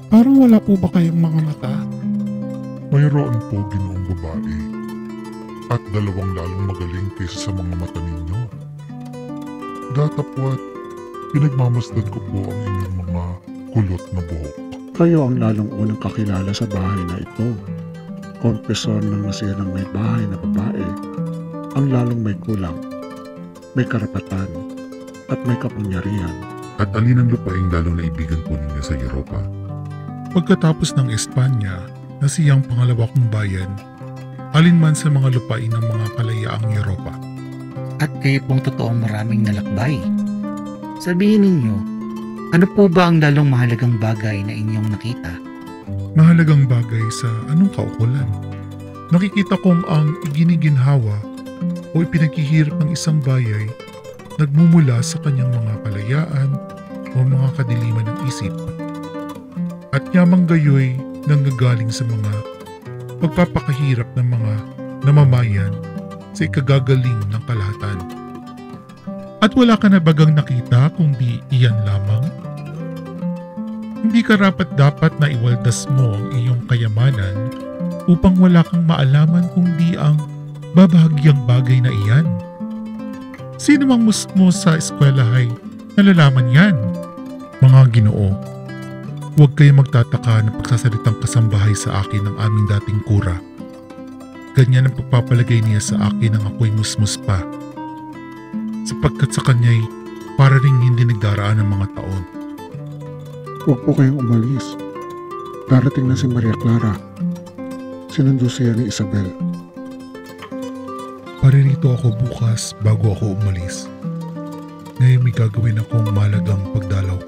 Parang wala po ba kayong mga mata? Mayroon po, ginoong babae. At dalawang lalong magaling kaysa sa mga mata ninyo. Datapwat, pinagmamasdan ko po ang inyong mga kulot na buhok. Kayo ang lalong unang kakilala sa bahay na ito. Konfesor ng nasirang may bahay na babae. Ang lalong may kulang, may karapatan, at may kapangyarihan. At alin ang lupaing lalong naibigan po ninyo sa Europa? Pagkatapos ng Espanya na siyang pangalawa kong bayan, alinman sa mga lupain ng mga kalayaang Europa. At kayo pong totoong maraming nalakbay. Sabihin ninyo, ano po ba ang lalong mahalagang bagay na inyong nakita? Mahalagang bagay sa anong kaukulan. Nakikita kong ang iginiginhawa o ipinaghihirap ng isang bayay nagmumula sa kanyang mga kalayaan o mga kadiliman ng isip. At yamang gayoy nanggagaling sa mga pagpapakahirap ng mga namamayan sa ikagagaling ng kalahatan. At wala ka na bagang nakita kung di iyan lamang? Hindi ka dapat na iwaldas mo ang iyong kayamanan upang wala kang maalaman kung di ang babahagyang bagay na iyan. Sino mang musmo sa eskwelahay nalalaman yan? Mga Ginoo, huwag kayo magtataka na pagsasalitang kasambahay sa akin ng aming dating kura. Ganyan ang pagpapalagay niya sa akin nang ako'y musmus pa. Sapagkat sa kanya'y para ring hindi nagdaraan ng mga taon. Huwag po kayong umalis. Darating na si Maria Clara. Sinundo siya ni Isabel. Paririto ako bukas bago ako umalis. Ngayon may gagawin akong malagang pagdalaw.